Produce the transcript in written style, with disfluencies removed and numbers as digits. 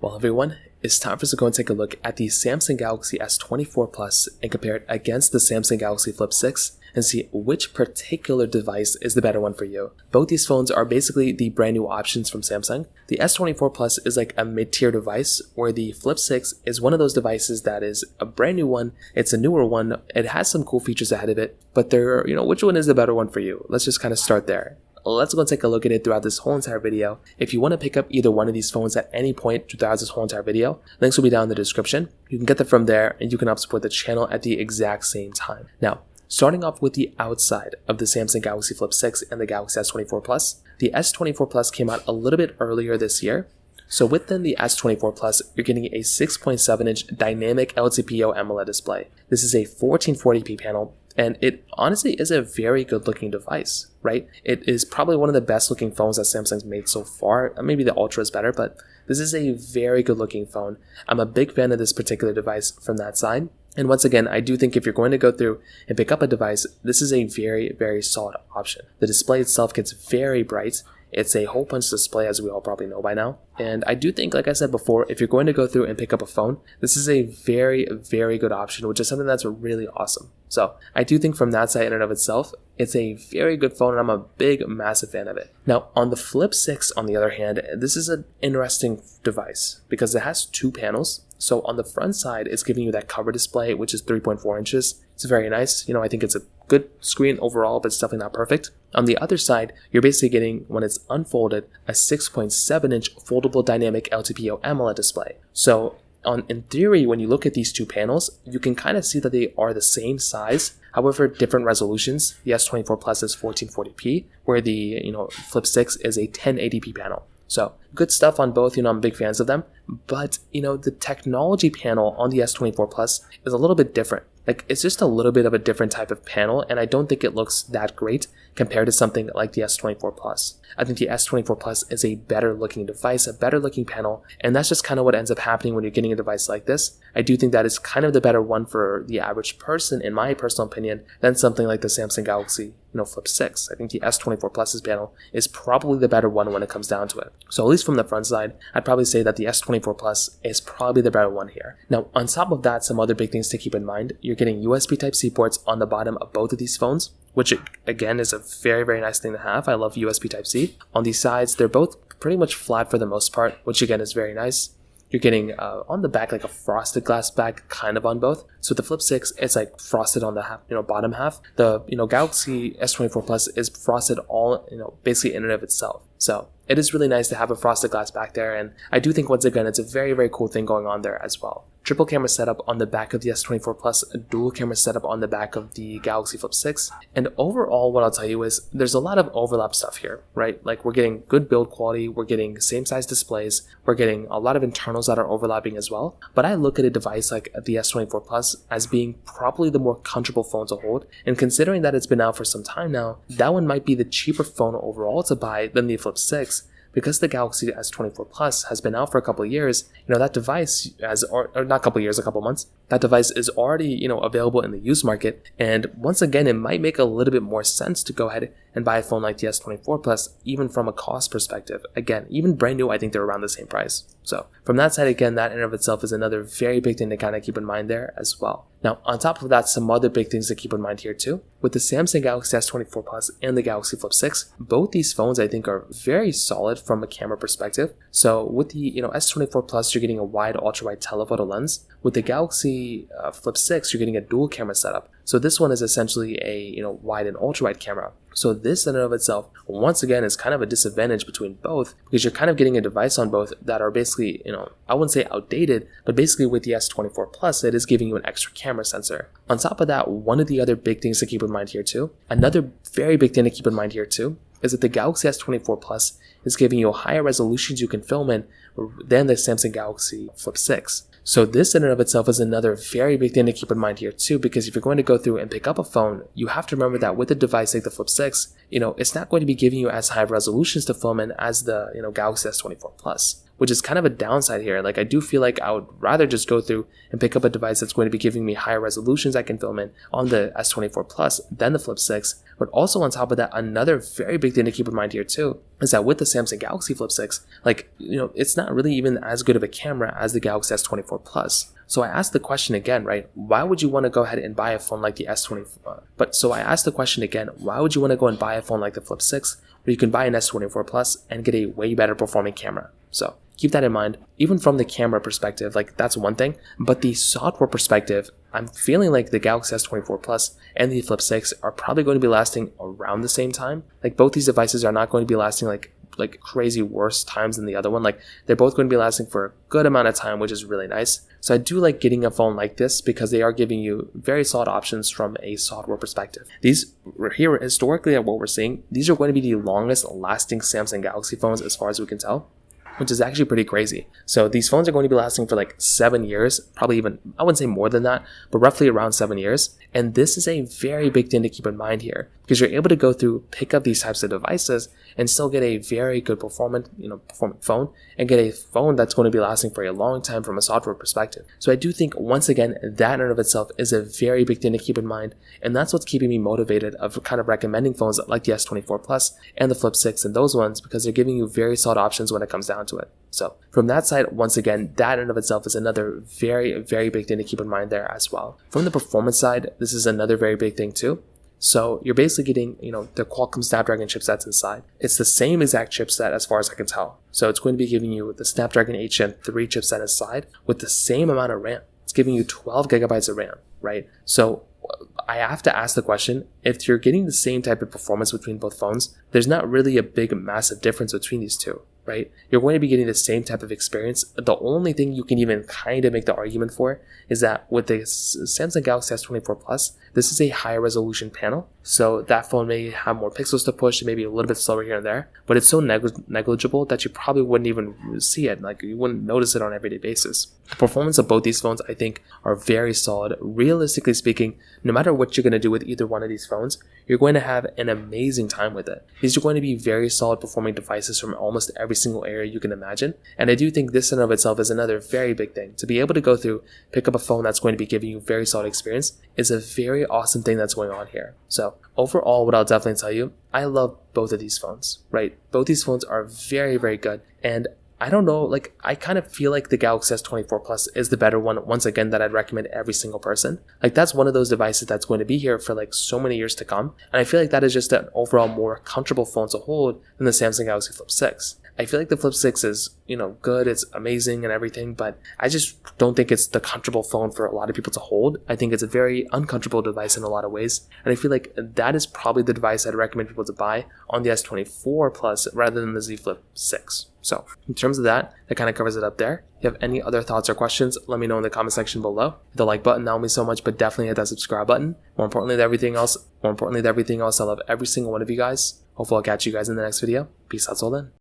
Well, everyone, it's time for us to go and take a look at the Samsung Galaxy S24 Plus and compare it against the Samsung Galaxy Flip 6 and see which particular device is the better one for you. Both these phones are basically the brand new options from Samsung. The S24 Plus is like a mid-tier device, where the Flip 6 is one of those devices that is a brand new one. It's a newer one. It has some cool features ahead of it, but which one is the better one for you? Let's just kind of start there. Let's go and take a look at it throughout this whole entire video. If you want to pick up either one of these phones at any point throughout this whole entire video, links will be down in the description. You can get them from there, and you can help support the channel at the exact same time. Now, starting off with the outside of the Samsung Galaxy Flip 6 and the Galaxy S24 Plus, the S24 Plus came out a little bit earlier this year. So within the S24 Plus, you're getting a 6.7-inch dynamic LTPO AMOLED display. This is a 1440p panel, and it honestly is a very good looking device, right? It is probably one of the best looking phones that Samsung's made so far. Maybe the Ultra is better, but this is a very good looking phone. I'm a big fan of this particular device from that side. And once again, I do think if you're going to go through and pick up a device, this is a very, very solid option. The display itself gets very bright. It's a hole punch display, as we all probably know by now. And I do think, like I said before, if you're going to go through and pick up a phone, this is a very, very good option, which is something that's really awesome. So I do think from that side in and of itself, it's a very good phone, and I'm a big, massive fan of it. Now, on the Flip 6, on the other hand, this is an interesting device because it has two panels. So on the front side, it's giving you that cover display, which is 3.4 inches. It's very nice. I think it's a good screen overall, but it's definitely not perfect. On the other side, you're basically getting, when it's unfolded, a 6.7-inch foldable dynamic LTPO AMOLED display. So in theory, when you look at these two panels, you can kind of see that they are the same size, however, different resolutions. The S24 Plus is 1440p, where the Flip 6 is a 1080p panel. So good stuff on both. I'm big fans of them, but the technology panel on the S24 Plus is a little bit different. Like, it's just a little bit of a different type of panel, and I don't think it looks that great compared to something like the S24 Plus. I think the S24 Plus is a better looking device, a better looking panel, and that's just kind of what ends up happening when you're getting a device like this. I do think that is kind of the better one for the average person, in my personal opinion, than something like the Samsung Galaxy Flip 6. I think the S24 Plus's panel is probably the better one when it comes down to it. So at least from the front side, I'd probably say that the S24 Plus is probably the better one here. Now, on top of that, some other big things to keep in mind. You're getting USB Type-C ports on the bottom of both of these phones, which again is a very, very nice thing to have. I love USB Type-C. On these sides, they're both pretty much flat for the most part, which again is very nice. You're getting on the back like a frosted glass back kind of on both. So the Flip 6, it's like frosted on the half, bottom half. The Galaxy S24 Plus is frosted all basically in and of itself. So it is really nice to have a frosted glass back there, and I do think once again it's a very, very cool thing going on there as well. Triple camera setup on the back of the S24 Plus, a dual camera setup on the back of the Galaxy Flip 6, and overall what I'll tell you is there's a lot of overlap stuff here, right? Like, we're getting good build quality, we're getting same size displays, we're getting a lot of internals that are overlapping as well, but I look at a device like the S24 Plus as being probably the more comfortable phone to hold, and considering that it's been out for some time now, that one might be the cheaper phone overall to buy than the Flip 6. Because the Galaxy S24 Plus has been out for a couple of years, that device or not a couple of years, a couple of months, that device is already, available in the used market. And once again, it might make a little bit more sense to go ahead and buy a phone like the S24 Plus, even from a cost perspective. Again, even brand new, I think they're around the same price. So from that side, again, that in and of itself is another very big thing to kind of keep in mind there as well. Now, on top of that, some other big things to keep in mind here too. With the Samsung Galaxy S24 Plus and the Galaxy Flip 6, both these phones I think are very solid from a camera perspective. So with the S24 Plus, you're getting a wide ultra-wide telephoto lens. With the Galaxy Flip 6, you're getting a dual camera setup. So this one is essentially a wide and ultra-wide camera. So this in and of itself, once again, is kind of a disadvantage between both, because you're kind of getting a device on both that are basically, I wouldn't say outdated, but basically with the S24 Plus, it is giving you an extra camera sensor. On top of that, one of the other big things to keep in mind here too, another very big thing to keep in mind here too, is that the Galaxy S24 Plus is giving you higher resolutions you can film in than the Samsung Galaxy Flip 6. So this in and of itself is another very big thing to keep in mind here too, because if you're going to go through and pick up a phone, you have to remember that with a device like the Flip 6, it's not going to be giving you as high resolutions to film in as the Galaxy S24 Plus. which is kind of a downside here. Like I do feel like I would rather just go through and pick up a device that's going to be giving me higher resolutions I can film in on the S24 Plus than the Flip 6. But also on top of that, another very big thing to keep in mind here too is that with the Samsung Galaxy Flip 6, like, it's not really even as good of a camera as the Galaxy S24 Plus. So I asked the question again, right? Why would you want to go ahead and buy a phone like the S24? So I asked the question again, why would you want to go and buy a phone like the Flip 6 where you can buy an S24 Plus and get a way better performing camera? So keep that in mind. Even from the camera perspective, like that's one thing, but the software perspective, I'm feeling like the Galaxy S24 Plus and the Flip 6 are probably going to be lasting around the same time. Like both these devices are not going to be lasting like crazy worse times than the other one. Like they're both going to be lasting for a good amount of time, which is really nice. So I do like getting a phone like this because they are giving you very solid options from a software perspective. These here historically at what we're seeing, these are going to be the longest lasting Samsung Galaxy phones as far as we can tell, which is actually pretty crazy. So these phones are going to be lasting for like 7 years, probably even, I wouldn't say more than that, but roughly around 7 years. And this is a very big thing to keep in mind here because you're able to go through, pick up these types of devices and still get a very good performing phone and get a phone that's going to be lasting for a long time from a software perspective. So I do think once again, that in and of itself is a very big thing to keep in mind. And that's what's keeping me motivated of kind of recommending phones like the S24 Plus and the Flip 6 and those ones because they're giving you very solid options when it comes down to it. So from that side, once again, that in and of itself is another very, very big thing to keep in mind there as well. From the performance side, this is another very big thing too. So you're basically getting, the Qualcomm Snapdragon chipsets inside. It's the same exact chipset as far as I can tell. So it's going to be giving you the Snapdragon 8 Gen 3 chipset inside with the same amount of RAM. It's giving you 12 gigabytes of RAM, right? So I have to ask the question, if you're getting the same type of performance between both phones, there's not really a big, massive difference between these two, right? You're going to be getting the same type of experience. The only thing you can even kind of make the argument for is that with the Samsung Galaxy S24 Plus, this is a higher resolution panel. So that phone may have more pixels to push, maybe a little bit slower here and there, but it's so negligible that you probably wouldn't even see it. Like you wouldn't notice it on an everyday basis. The performance of both these phones, I think, are very solid. Realistically speaking, no matter what you're going to do with either one of these phones, you're going to have an amazing time with it. These are going to be very solid performing devices from almost every single area you can imagine. And I do think this in and of itself is another very big thing. To be able to go through, pick up a phone that's going to be giving you very solid experience is a very awesome thing that's going on here. So overall, what I'll definitely tell you, I love both of these phones, right? Both these phones are very, very good. And I don't know, like I kind of feel like the Galaxy S24 Plus is the better one, once again, that I'd recommend every single person. Like that's one of those devices that's going to be here for like so many years to come. And I feel like that is just an overall more comfortable phone to hold than the Samsung Galaxy Flip 6. I feel like the Flip 6 is, good, it's amazing and everything, but I just don't think it's the comfortable phone for a lot of people to hold. I think it's a very uncomfortable device in a lot of ways. And I feel like that is probably the device I'd recommend people to buy on the S24 Plus rather than the Z Flip 6. So in terms of that kind of covers it up there. If you have any other thoughts or questions, let me know in the comment section below. Hit the like button, that will mean so much, but definitely hit that subscribe button. More importantly than everything else, I love every single one of you guys. Hopefully I'll catch you guys in the next video. Peace out till then.